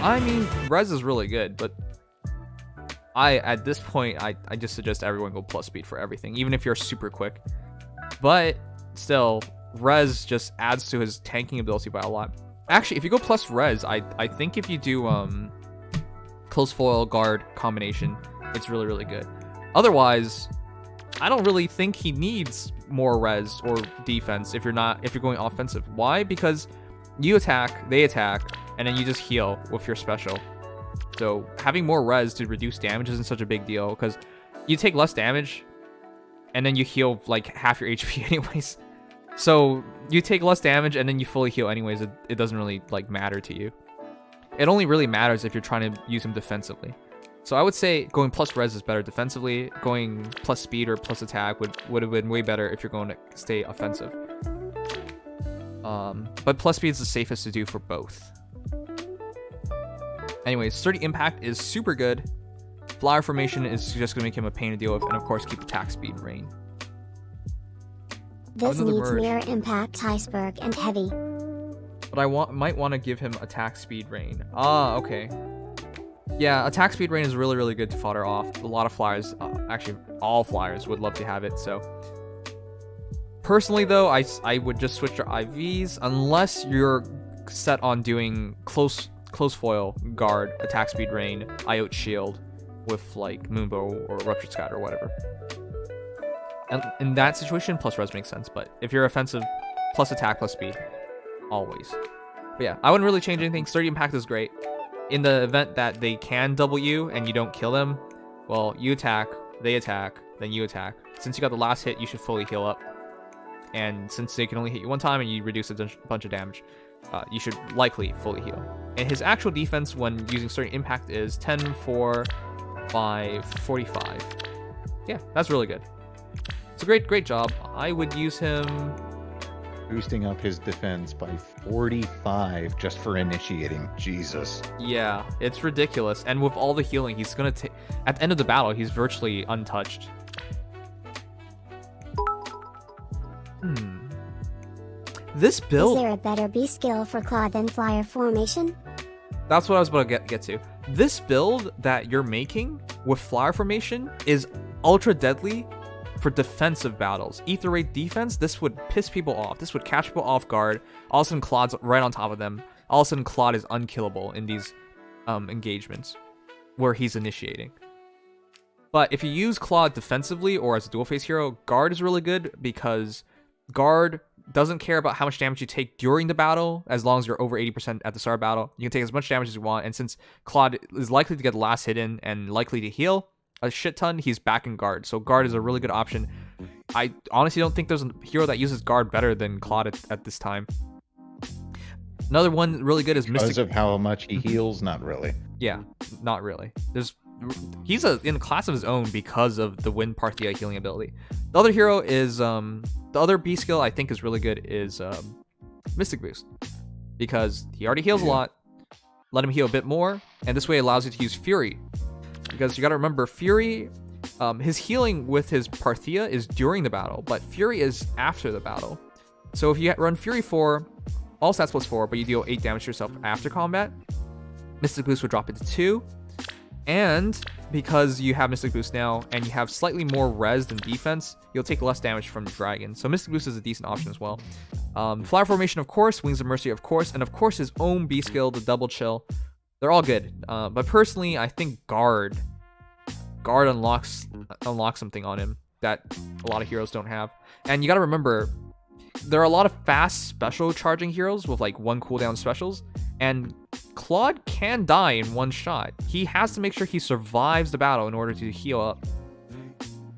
I mean, res is really good, but at this point, I just suggest everyone go plus speed for everything, even if you're super quick. But still, res just adds to his tanking ability by a lot. Actually, if you go plus res, I think if you do close foil guard combination, it's really, really good. Otherwise, I don't really think he needs more res or defense if you're going offensive. Why? Because you attack, they attack, and then you just heal with your special. So having more res to reduce damage isn't such a big deal, because you take less damage and then you heal like half your HP anyways. So you take less damage and then you fully heal anyways. It doesn't really like matter to you. It only really matters if you're trying to use him defensively. So I would say going plus res is better defensively. Going plus speed or plus attack would have been way better if you're going to stay offensive. But plus speed is the safest to do for both. Anyways, Sturdy Impact is super good. Flyer Formation is just going to make him a pain to deal with. And of course, keep attack speed reign. This needs Mirror Impact, Iceberg, and Heavy. But I might want to give him attack speed reign. Ah, okay. Yeah, attack speed reign is really, really good to fodder off. A lot of flyers, actually all flyers would love to have it. So personally though, I would just switch your IVs unless you're set on doing close foil, guard, attack speed reign, IOT shield with like Moonbow or Ruptured Scatter or whatever. And in that situation, plus res makes sense. But if you're offensive, plus attack, plus speed, always. But yeah, I wouldn't really change anything. Sturdy Impact is great. In the event that they can double you and you don't kill them, well, you attack, they attack, then you attack. Since you got the last hit, you should fully heal up. And since they can only hit you one time and you reduce a bunch of damage, you should likely fully heal. And his actual defense when using Sturdy Impact is 10, 4, 5, 45. Yeah, that's really good. It's a great job. I would use him... Boosting up his defense by 45 just for initiating. Jesus. Yeah, it's ridiculous. And with all the healing, he's gonna take... At the end of the battle, he's virtually untouched. This build... Is there a better B skill for Claude than Flyer Formation? That's what I was about to get to. This build that you're making with Flyer Formation is ultra deadly for defensive battles. Ether Raid defense, this would piss people off. This would catch people off guard. All of a sudden, Claude's right on top of them. All of a sudden, Claude is unkillable in these engagements where he's initiating. But if you use Claude defensively or as a dual face hero, Guard is really good because Guard doesn't care about how much damage you take during the battle, as long as you're over 80% at the start of battle. You can take as much damage as you want, and since Claude is likely to get the last hit in and likely to heal a shit ton, he's back in Guard. So Guard is a really good option. I honestly don't think there's a hero that uses Guard better than Claude at this time. Another one really good is Mystic. Because of how much he heals? Not really. Yeah, not really. He's in a class of his own because of the Wind Parthia healing ability. The other hero is the other B skill I think is really good is Mystic Boost, because he already heals a lot. Let him heal a bit more, and this way allows you to use Fury. Because you got to remember, Fury, his healing with his Parthia is during the battle, but Fury is after the battle. So if you run Fury 4, all stats plus 4, but you deal 8 damage to yourself after combat, Mystic Boost would drop it to 2. And because you have Mystic Boost now, and you have slightly more res than defense, you'll take less damage from the dragon. So Mystic Boost is a decent option as well. Flyer Formation, of course. Wings of Mercy, of course. And of course, his own B skill, the Double Chill. They're all good. But personally, I think Guard unlocks something on him that a lot of heroes don't have. And you gotta remember, there are a lot of fast special charging heroes with like 1 cooldown specials. And Claude can die in 1 shot. He has to make sure he survives the battle in order to heal up.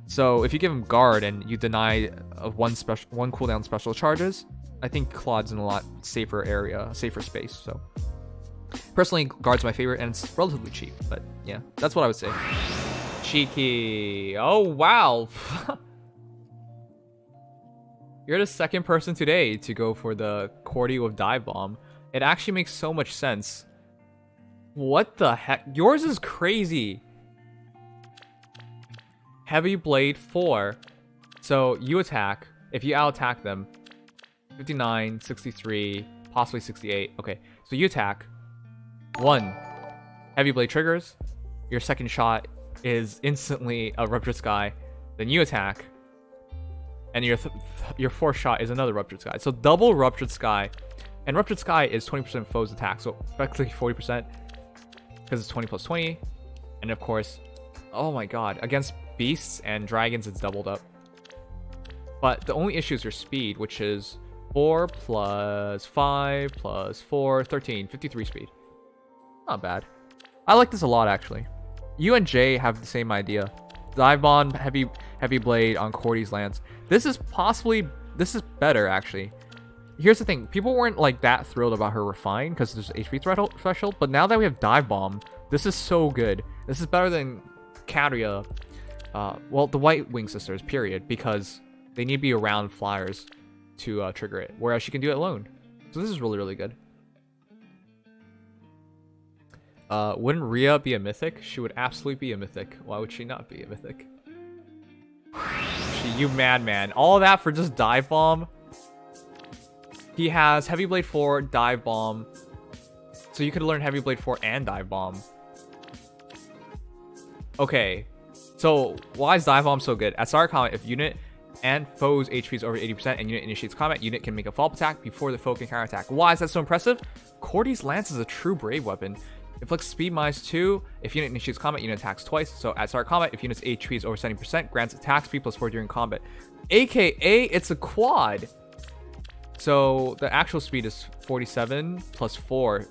So if you give him Guard and you deny one cooldown special charges, I think Claude's in a lot safer area, safer space. So personally, Guard's my favorite, and it's relatively cheap. But yeah, that's what I would say. Cheeky. Oh wow. You're the second person today to go for the Cordy with Dive Bomb. It actually makes so much sense. What the heck? Yours is crazy. Heavy Blade 4. So you attack. If you out-attack them, 59, 63, possibly 68. Okay, so you attack. 1, Heavy Blade triggers. Your second shot is instantly a Ruptured Sky. Then you attack. And your fourth shot is another Ruptured Sky. So double Ruptured Sky. And Ruptured Sky is 20% foes attack. So effectively 40%. Because it's 20 plus 20. And of course, oh my god. Against beasts and dragons, it's doubled up. But the only issue is your speed, which is 4 plus 5 plus 4, 13, 53 speed. Not bad. I like this a lot, actually. You and Jay have the same idea. Dive Bomb, heavy blade on Cordy's lance. This is better, actually. Here's the thing. People weren't like that thrilled about her refine because there's HP threshold. But now that we have Dive Bomb, this is so good. This is better than Caria. Well, the White Wing Sisters, period. Because they need to be around flyers to trigger it. Whereas she can do it alone. So this is really, really good. Wouldn't Rhea be a mythic? She would absolutely be a mythic. Why would she not be a mythic? You madman. All that for just Dive Bomb? He has Heavy Blade 4, Dive Bomb. So you could learn Heavy Blade 4 and Dive Bomb. Okay. So, why is Dive Bomb so good? At start of combat, if unit and foe's HP is over 80% and unit initiates combat, unit can make a follow-up attack before the foe can counterattack. Why is that so impressive? Cordy's lance is a true brave weapon. Inflicts speed -2. If unit initiates combat, unit attacks twice. So at start combat, if unit's HP is over 70%, grants attack speed +4 during combat. AKA, it's a quad. So the actual speed is 47 plus 4.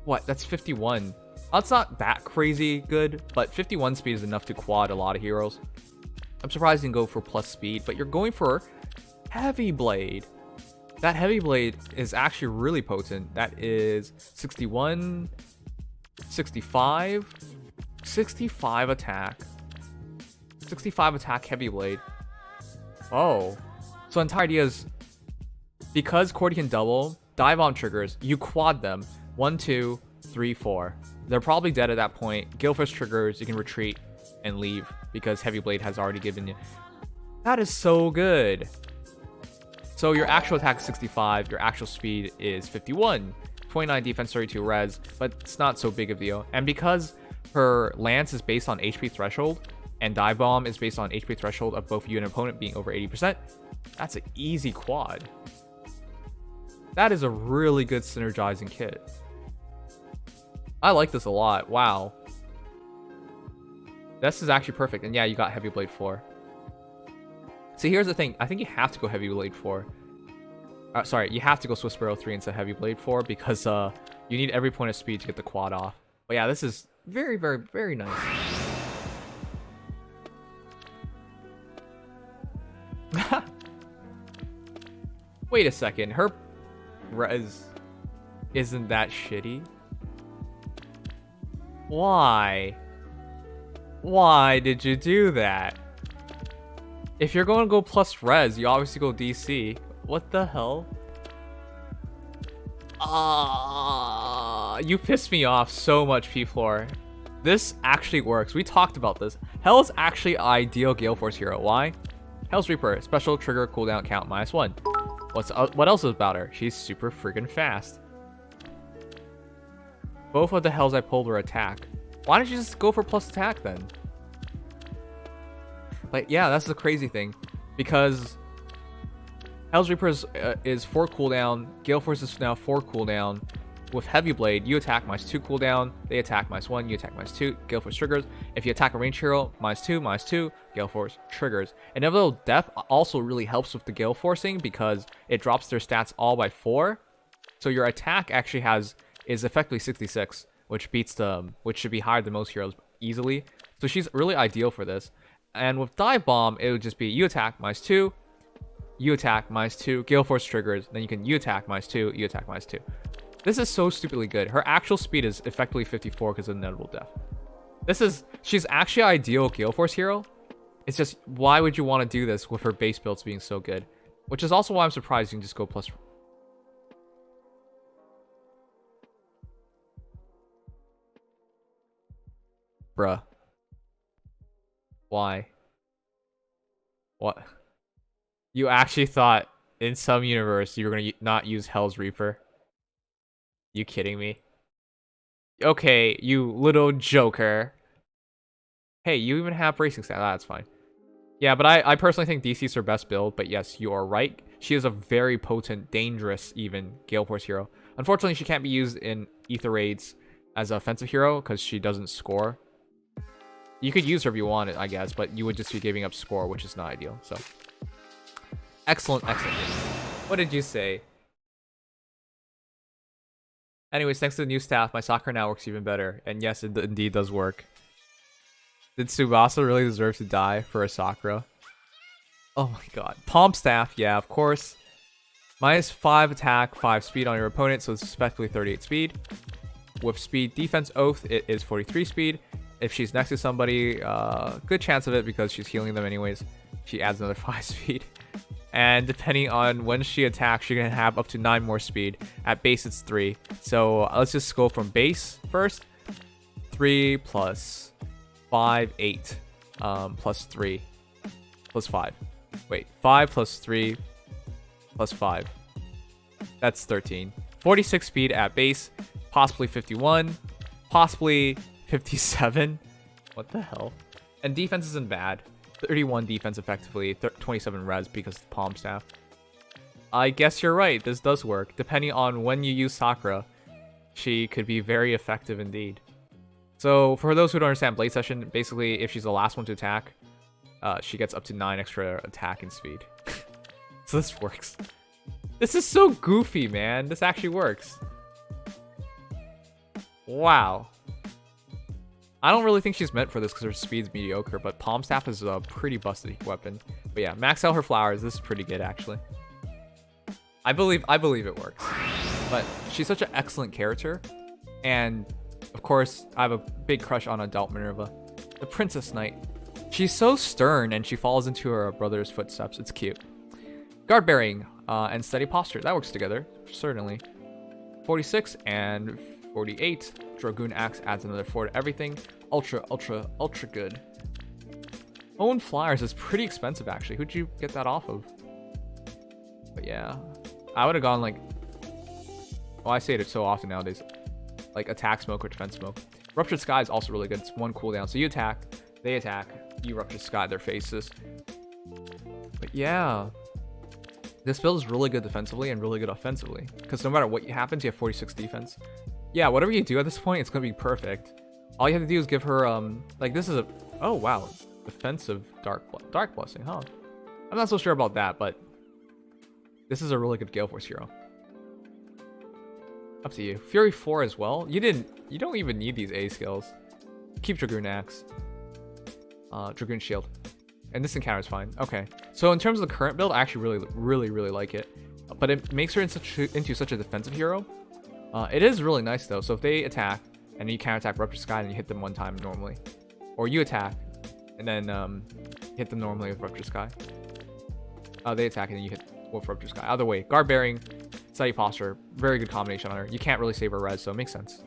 What? That's 51. That's not that crazy good, but 51 speed is enough to quad a lot of heroes. I'm surprised you didn't go for plus speed, but you're going for Heavy Blade. That Heavy Blade is actually really potent. That is 61, 65, 65 attack. 65 attack Heavy Blade. Oh. So the entire idea is, because Cordy can double, Dive Bomb triggers, you quad them. 1, 2, 3, 4. They're probably dead at that point. Gale Force triggers, you can retreat and leave because Heavy Blade has already given you. That is so good. So your actual attack is 65, your actual speed is 51. 29 defense, 32 res, but it's not so big of a deal. And because her lance is based on HP threshold, and Dive Bomb is based on HP threshold of both you and opponent being over 80%, that's an easy quad. That is a really good synergizing kit. I like this a lot. Wow. This is actually perfect. And yeah, you got Heavy Blade 4. See, here's the thing. I think you have to go Heavy Blade 4. Sorry, you have to go Swiss Sparrow 3 instead of Heavy Blade 4 because you need every point of speed to get the quad off. But yeah, this is very, very, very nice. Wait a second. Her res isn't that shitty? Why? Why did you do that? If you're going to go plus res, you obviously go DC. What the hell? You pissed me off so much, P-Floor. This actually works. We talked about this. Hell's actually ideal Gale Force hero. Why? Hell's Reaper, special trigger cooldown count -1. What else is about her? She's super friggin' fast. Both of the Hells I pulled were attack. Why don't you just go for plus attack then? Like, yeah, that's the crazy thing. Because Hell's Reaper is 4 cooldown. Gale Force is now 4 cooldown. With Heavy Blade, you attack -2 cooldown. They attack -1. You attack -2. Gale Force triggers. If you attack a ranged hero, -2. Gale Force triggers. Inevitable Death also really helps with the Gale Forcing because it drops their stats all by 4. So your attack actually is effectively 66, which should be higher than most heroes easily. So she's really ideal for this. And with Dive Bomb, it would just be you attack -2, you attack -2, Gale Force triggers, then you can you attack -2, you attack -2. This is so stupidly good. Her actual speed is effectively 54 because of Inevitable Death. She's actually an ideal Gale Force hero. It's just, why would you want to do this with her base builds being so good? Which is also why I'm surprised you can just go plus. Bruh. Why? What? You actually thought in some universe you were going to not use Hell's Reaper? You kidding me? Okay, you little joker. Hey, you even have bracing stat. That's fine. Yeah, but I personally think DC's her best build, but yes, you are right. She is a very potent, dangerous, even Gale Force hero. Unfortunately, she can't be used in Ether Raids as an offensive hero because she doesn't score. You could use her if you wanted, I guess, but you would just be giving up score, which is not ideal. So, excellent. What did you say? Anyways, thanks to the new staff, my Sakura now works even better. And yes, it indeed does work. Did Tsubasa really deserve to die for a Sakura? Oh my god. Palm Staff, yeah, of course. -5 attack, 5 speed on your opponent, so it's effectively 38 speed. With speed defense oath, it is 43 speed. If she's next to somebody, good chance of it because she's healing them anyways. She adds another 5 speed. And depending on when she attacks, she can have up to 9 more speed. At base, it's 3. So let's just go from base first. 3 plus 5, 8. Plus 3. Plus 5. Wait, 5 plus 3 plus 5. That's 13. 46 speed at base. Possibly 51. Possibly 57. What the hell? And defense isn't bad. 31 defense effectively, 27 res because of the palm staff. I guess you're right, this does work. Depending on when you use Sakura, she could be very effective indeed. So for those who don't understand Blade Session, basically if she's the last one to attack, she gets up to 9 extra attack and speed. So this works. This is so goofy, man. This actually works. Wow. I don't really think she's meant for this because her speed's mediocre, but Palm Staff is a pretty busted weapon. But yeah, max out her flowers. This is pretty good, actually. I believe it works. But she's such an excellent character. And, of course, I have a big crush on adult Minerva. The Princess Knight. She's so stern, and she follows into her brother's footsteps. It's cute. Guard bearing and steady posture. That works together, certainly. 46 and 48. Dragoon Axe adds another 4 to everything. Ultra good. Own Flyers is pretty expensive, actually. Who'd you get that off of? But yeah. I would have gone like... Well, I say it so often nowadays. Like attack smoke or defense smoke. Ruptured Sky is also really good. It's 1 cooldown. So you attack, they attack, you Ruptured Sky their faces. But yeah. This build is really good defensively and really good offensively. Because no matter what happens, you have 46 defense. Yeah, whatever you do at this point, it's going to be perfect. All you have to do is give her, like, this is a... Oh, wow. Defensive Dark Blessing, huh? I'm not so sure about that, but... This is a really good Gale Force hero. Up to you. Fury 4 as well. You don't even need these A skills. Keep Dragoon Axe. Dragoon Shield. And this encounter is fine. Okay. So in terms of the current build, I actually really like it. But it makes her into such a defensive hero. It is really nice though. So if they attack and you counterattack Ruptured Sky and you hit them 1 time normally, or you attack and then hit them normally with Ruptured Sky, they attack and then you hit with Ruptured Sky. Either way, guard bearing, steady posture, very good combination on her. You can't really save her res, so it makes sense.